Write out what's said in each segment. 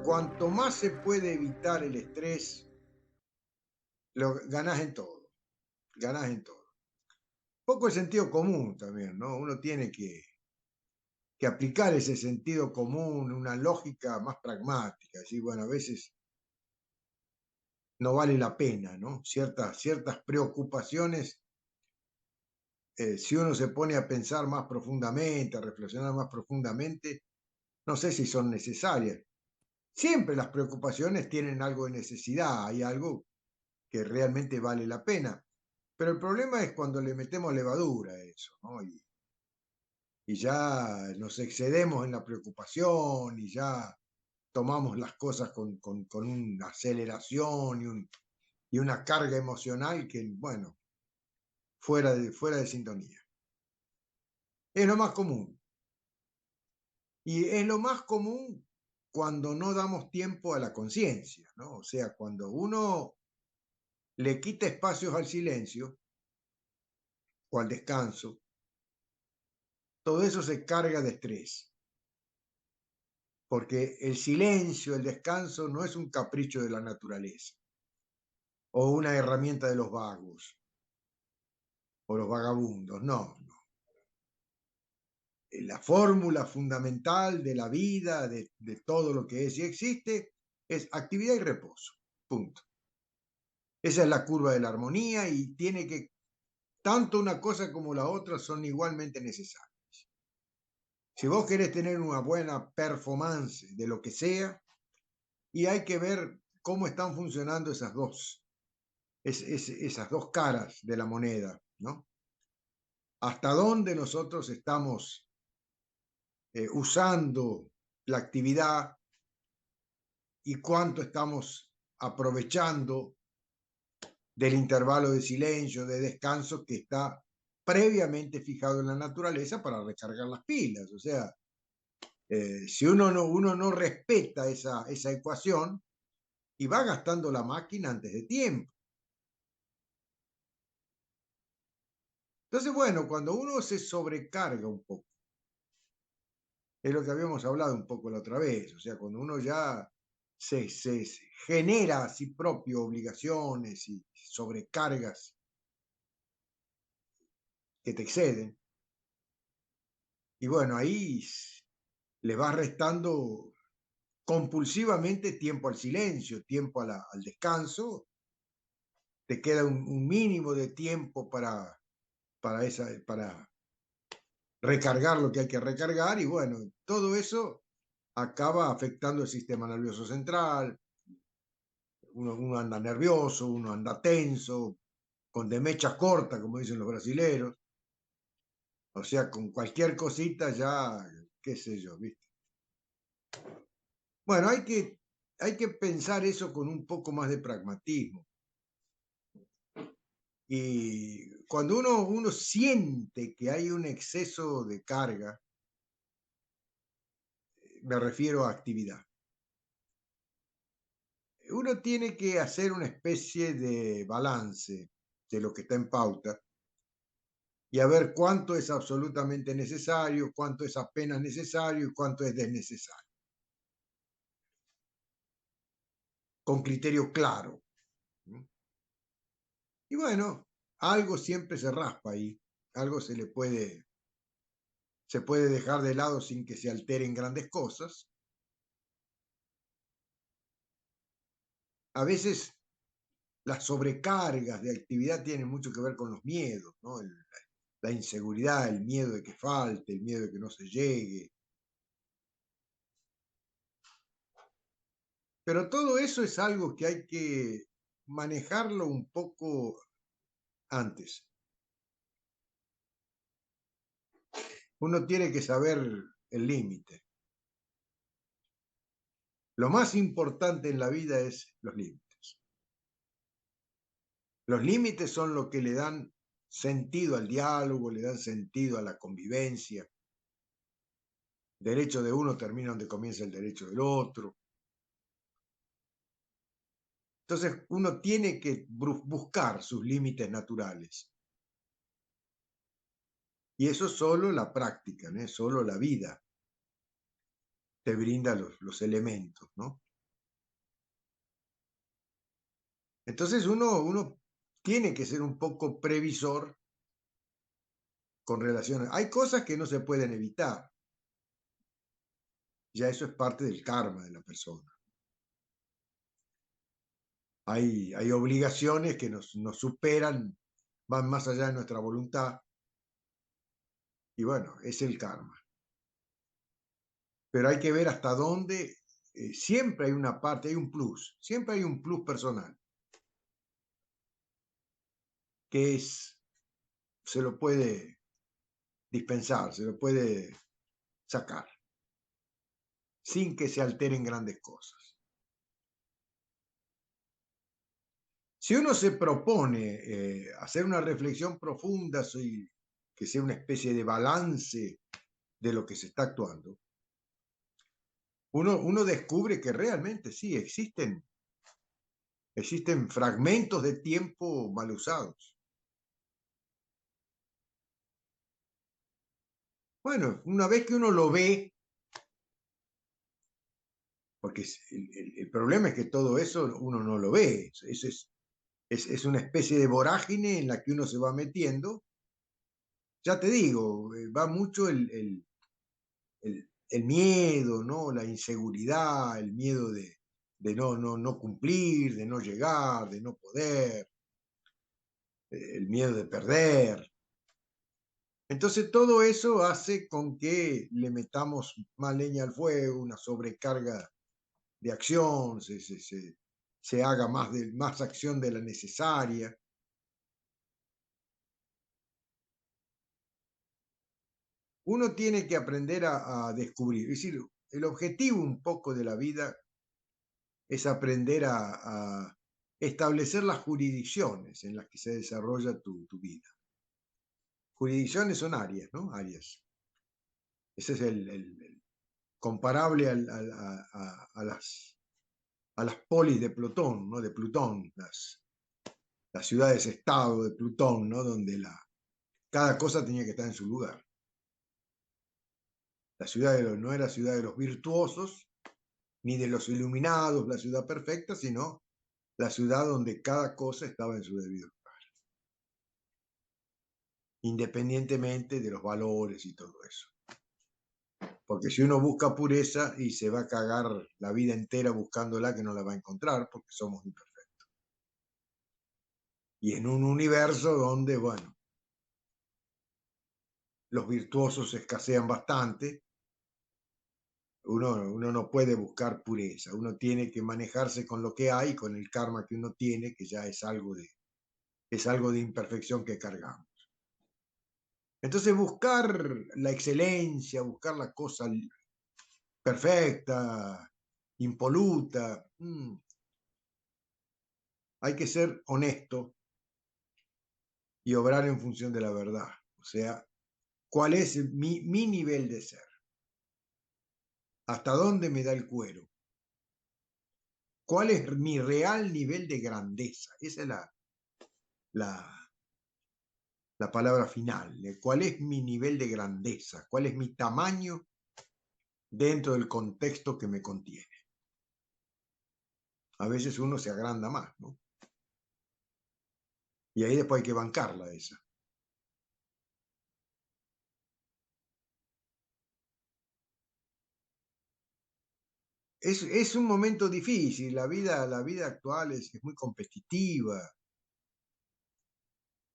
Cuanto más se puede evitar el estrés, ganás en todo, ganás en todo. Poco el sentido común también, ¿no? Uno tiene que aplicar ese sentido común, una lógica más pragmática, decir, bueno, a veces no vale la pena, ¿no? Ciertas preocupaciones, si uno se pone a pensar más profundamente, a reflexionar más profundamente, no sé si son necesarias. Siempre las preocupaciones tienen algo de necesidad, hay algo que realmente vale la pena. Pero el problema es cuando le metemos levadura a eso, ¿no? Y ya nos excedemos en la preocupación y ya tomamos las cosas con una aceleración y una carga emocional que, bueno, fuera de sintonía. Es lo más común. Y es lo más común cuando no damos tiempo a la conciencia, ¿no? O sea, cuando uno le quita espacios al silencio o al descanso, todo eso se carga de estrés. Porque el silencio, el descanso no es un capricho de la naturaleza o una herramienta de los vagos o los vagabundos, no, no. La fórmula fundamental de la vida, de todo lo que es y existe, es actividad y reposo, punto. Esa es la curva de la armonía y tiene que, tanto una cosa como la otra son igualmente necesarias. Si vos querés tener una buena performance de lo que sea, y hay que ver cómo están funcionando esas dos caras de la moneda, ¿no? Hasta dónde nosotros estamos usando la actividad y cuánto estamos aprovechando del intervalo de silencio, de descanso que está previamente fijado en la naturaleza para recargar las pilas. O sea, si uno no respeta esa ecuación y va gastando la máquina antes de tiempo. Entonces, bueno, cuando uno se sobrecarga un poco, es lo que habíamos hablado un poco la otra vez, o sea, cuando uno ya se genera a sí propio obligaciones y sobrecargas que te exceden, y bueno, ahí le vas restando compulsivamente tiempo al silencio, tiempo al descanso, te queda un mínimo de tiempo para recargar lo que hay que recargar, y bueno, todo eso acaba afectando el sistema nervioso central, uno anda nervioso, uno anda tenso, con de mecha corta, como dicen los brasileros, o sea, con cualquier cosita ya, qué sé yo, ¿viste? Bueno, hay que pensar eso con un poco más de pragmatismo. Y cuando uno siente que hay un exceso de carga, me refiero a actividad. Uno tiene que hacer una especie de balance de lo que está en pauta y a ver cuánto es absolutamente necesario, cuánto es apenas necesario y cuánto es desnecesario, con criterio claro. Y bueno, algo siempre se raspa ahí, algo se puede dejar de lado sin que se alteren grandes cosas. A veces las sobrecargas de actividad tienen mucho que ver con los miedos, ¿no? La inseguridad, el miedo de que falte, el miedo de que no se llegue. Pero todo eso es algo que hay que manejarlo un poco antes. Uno tiene que saber el límite. Lo más importante en la vida es los límites. Los límites son lo que le dan sentido al diálogo, le dan sentido a la convivencia. El derecho de uno termina donde comienza el derecho del otro. Entonces uno tiene que buscar sus límites naturales. Y eso solo la práctica, ¿no? Solo la vida te brinda los elementos, ¿no? Entonces uno tiene que ser un poco previsor con relación a... Hay cosas que no se pueden evitar. Ya eso es parte del karma de la persona. Hay obligaciones que nos superan, van más allá de nuestra voluntad. Y bueno, es el karma. Pero hay que ver hasta dónde, siempre hay una parte, hay un plus, siempre hay un plus personal, que es, se lo puede dispensar, se lo puede sacar, sin que se alteren grandes cosas. Si uno se propone hacer una reflexión profunda, que sea una especie de balance de lo que se está actuando, uno descubre que realmente sí existen fragmentos de tiempo mal usados. Bueno, una vez que uno lo ve, porque el problema es que todo eso uno no lo ve, es una especie de vorágine en la que uno se va metiendo. Ya te digo, va mucho el miedo, ¿no? La inseguridad, el miedo de no cumplir, de no llegar, de no poder, el miedo de perder. Entonces todo eso hace con que le metamos más leña al fuego, una sobrecarga de acción, se haga más acción de la necesaria. Uno tiene que aprender a descubrir. Es decir, el objetivo un poco de la vida es aprender a establecer las jurisdicciones en las que se desarrolla tu vida. Jurisdicciones son áreas, ¿no? Áreas. Ese es el comparable a las polis de Plutón, ¿no? De Plutón, las ciudades-estado de Plutón, ¿no? Donde cada cosa tenía que estar en su lugar. No era ciudad de los virtuosos, ni de los iluminados, la ciudad perfecta, sino la ciudad donde cada cosa estaba en su debido lugar, independientemente de los valores y todo eso. Porque si uno busca pureza y se va a cagar la vida entera buscándola, que no la va a encontrar porque somos imperfectos. Y en un universo donde, bueno, los virtuosos escasean bastante, uno no puede buscar pureza, uno tiene que manejarse con lo que hay, con el karma que uno tiene, que ya es algo de imperfección que cargamos. Entonces buscar la excelencia, buscar la cosa perfecta, impoluta, hay que ser honesto y obrar en función de la verdad. O sea, ¿cuál es mi nivel de ser? ¿Hasta dónde me da el cuero? ¿Cuál es mi real nivel de grandeza? Esa es la, la palabra final. ¿Cuál es mi nivel de grandeza? ¿Cuál es mi tamaño dentro del contexto que me contiene? A veces uno se agranda más, ¿no? Y ahí después hay que bancarla esa. Es un momento difícil, la vida actual es muy competitiva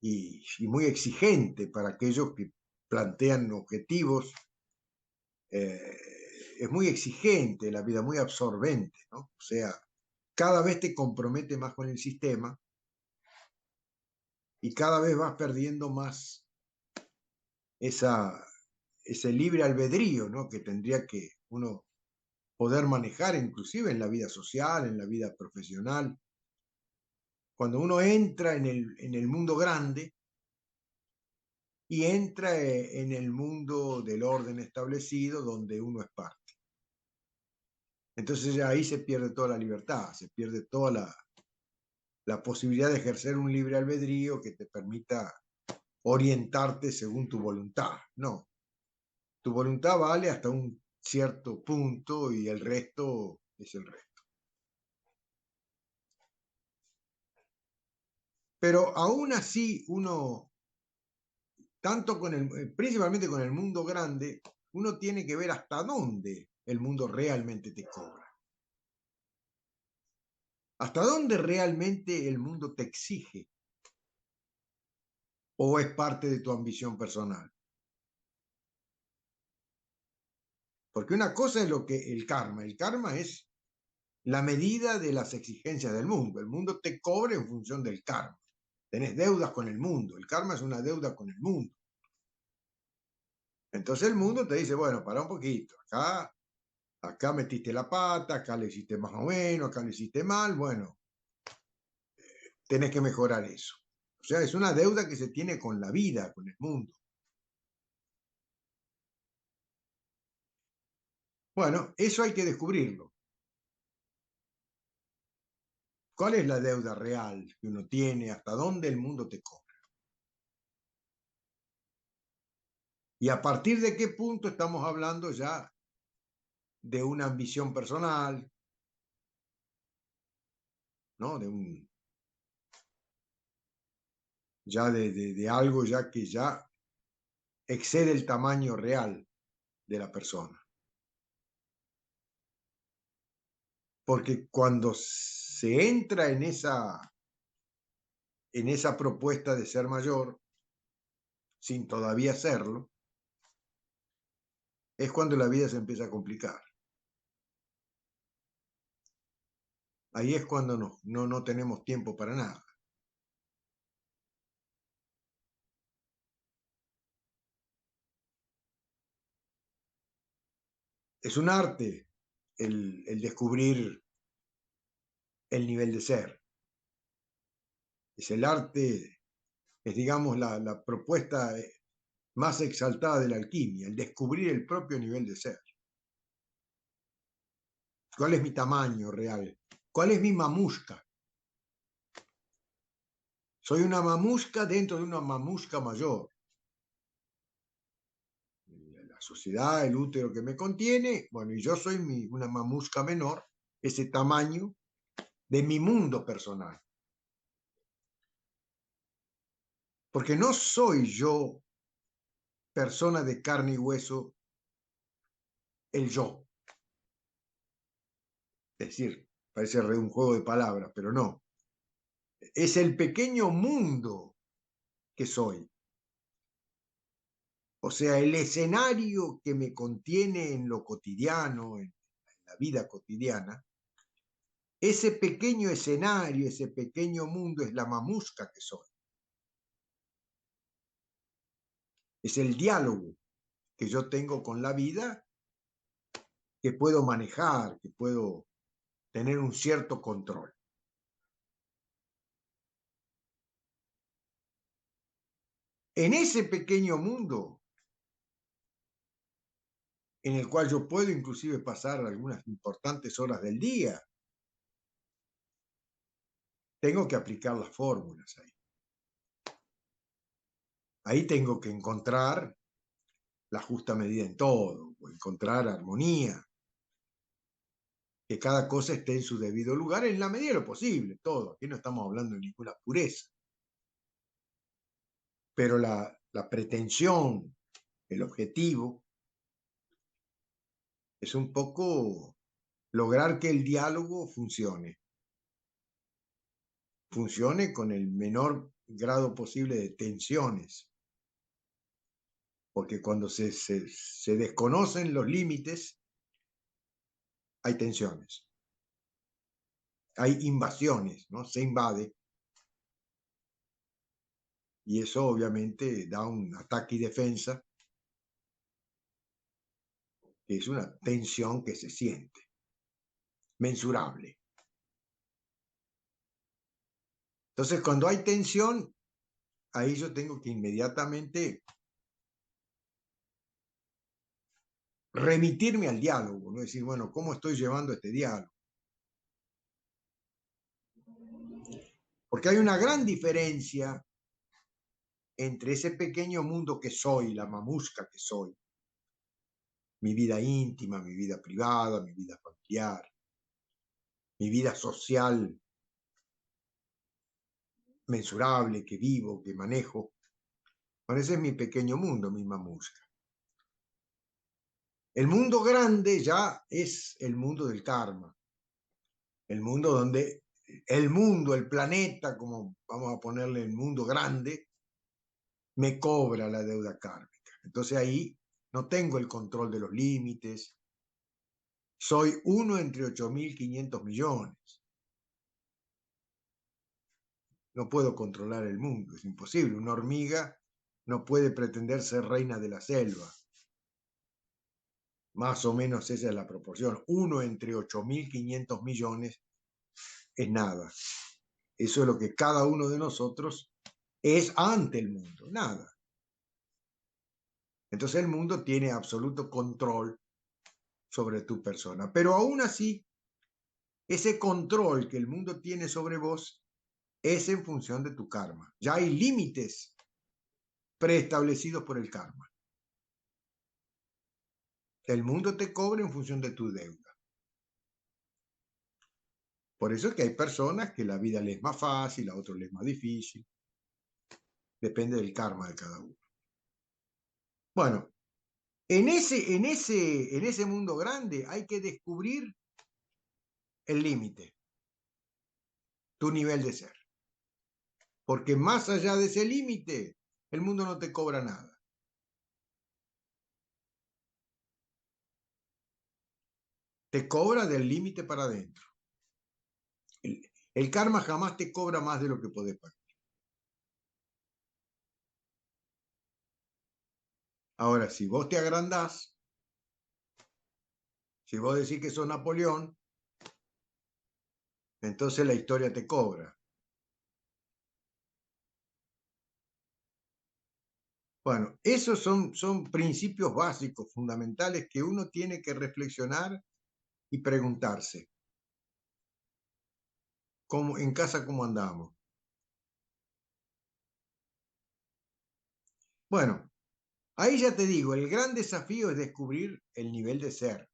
y muy exigente para aquellos que plantean objetivos. eh, es muy exigente la vida, muy absorbente, ¿no? O sea, cada vez te compromete más con el sistema y cada vez vas perdiendo más esa, ese libre albedrío, ¿no? Que tendría que uno poder manejar inclusive en la vida social, en la vida profesional. Cuando uno entra en el mundo grande y entra en el mundo del orden establecido donde uno es parte. Entonces ya ahí se pierde toda la libertad, se pierde toda la posibilidad de ejercer un libre albedrío que te permita orientarte según tu voluntad. No, tu voluntad vale hasta un cierto punto y el resto es el resto. Pero aún así uno, principalmente con el mundo grande, uno tiene que ver hasta dónde el mundo realmente te cobra. ¿Hasta dónde realmente el mundo te exige? ¿O es parte de tu ambición personal? Porque una cosa es lo que el karma es la medida de las exigencias del mundo. El mundo te cobra en función del karma. Tenés deudas con el mundo. El karma es una deuda con el mundo. Entonces el mundo te dice, bueno, para un poquito. Acá metiste la pata, acá le hiciste más o menos, acá le hiciste mal. Bueno, tenés que mejorar eso. O sea, es una deuda que se tiene con la vida, con el mundo. Bueno, eso hay que descubrirlo. ¿Cuál es la deuda real que uno tiene? ¿Hasta dónde el mundo te cobra? Y a partir de qué punto estamos hablando ya de una ambición personal, ¿no? Ya de algo ya que ya excede el tamaño real de la persona. Porque cuando se entra en esa propuesta de ser mayor, sin todavía serlo, es cuando la vida se empieza a complicar. Ahí es cuando no tenemos tiempo para nada. Es un arte el descubrir el nivel de ser. Es el arte, es digamos la propuesta más exaltada de la alquimia, el descubrir el propio nivel de ser. ¿Cuál es mi tamaño real? ¿Cuál es mi mamusca? Soy una mamusca dentro de una mamusca mayor. La sociedad, el útero que me contiene, bueno, y yo soy una mamusca menor, ese tamaño de mi mundo personal. Porque no soy yo, persona de carne y hueso, el yo. Es decir, parece un juego de palabras, pero no. Es el pequeño mundo que soy. O sea, el escenario que me contiene en lo cotidiano, en la vida cotidiana, ese pequeño escenario, ese pequeño mundo es la mamusca que soy. Es el diálogo que yo tengo con la vida, que puedo manejar, que puedo tener un cierto control. En ese pequeño mundo, en el cual yo puedo inclusive pasar algunas importantes horas del día, tengo que aplicar las fórmulas ahí. Ahí tengo que encontrar la justa medida en todo, o encontrar armonía, que cada cosa esté en su debido lugar en la medida de lo posible, todo. Aquí no estamos hablando de ninguna pureza, pero la pretensión, el objetivo, es un poco lograr que el diálogo funcione con el menor grado posible de tensiones, porque cuando se desconocen los límites, hay tensiones, hay invasiones, ¿no? Se invade y eso obviamente da un ataque y defensa, que es una tensión que se siente, mensurable. Entonces, cuando hay tensión, ahí yo tengo que inmediatamente remitirme al diálogo, ¿no? Decir, bueno, ¿cómo estoy llevando este diálogo? Porque hay una gran diferencia entre ese pequeño mundo que soy, la mamusca que soy, mi vida íntima, mi vida privada, mi vida familiar, mi vida social mensurable que vivo, que manejo. Bueno, ese es mi pequeño mundo, mi mamusca. El mundo grande ya es el mundo del karma, el mundo donde el mundo, el planeta, como vamos a ponerle el mundo grande, me cobra la deuda kármica. Entonces ahí no tengo el control de los límites, soy uno entre 8.500 millones. No puedo controlar el mundo, es imposible. Una hormiga no puede pretender ser reina de la selva. Más o menos esa es la proporción. Uno entre 8.500 millones es nada. Eso es lo que cada uno de nosotros es ante el mundo, nada. Entonces el mundo tiene absoluto control sobre tu persona. Pero aún así, ese control que el mundo tiene sobre vos es en función de tu karma. Ya hay límites preestablecidos por el karma. El mundo te cobra en función de tu deuda. Por eso es que hay personas que la vida les es más fácil, a otros les es más difícil. Depende del karma de cada uno. Bueno, en ese mundo grande hay que descubrir el límite, tu nivel de ser. Porque más allá de ese límite, el mundo no te cobra nada. Te cobra del límite para adentro. El karma jamás te cobra más de lo que podés pagar. Ahora, si vos te agrandás, si vos decís que sos Napoleón, entonces la historia te cobra. Bueno, esos son principios básicos, fundamentales, que uno tiene que reflexionar y preguntarse, ¿cómo, en casa cómo andamos? Bueno, ahí ya te digo, el gran desafío es descubrir el nivel de ser,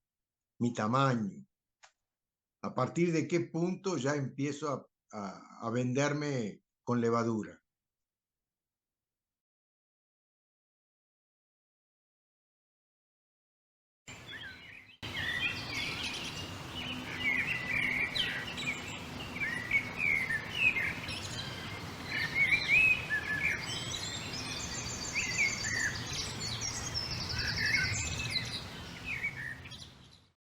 mi tamaño, a partir de qué punto ya empiezo a venderme con levadura.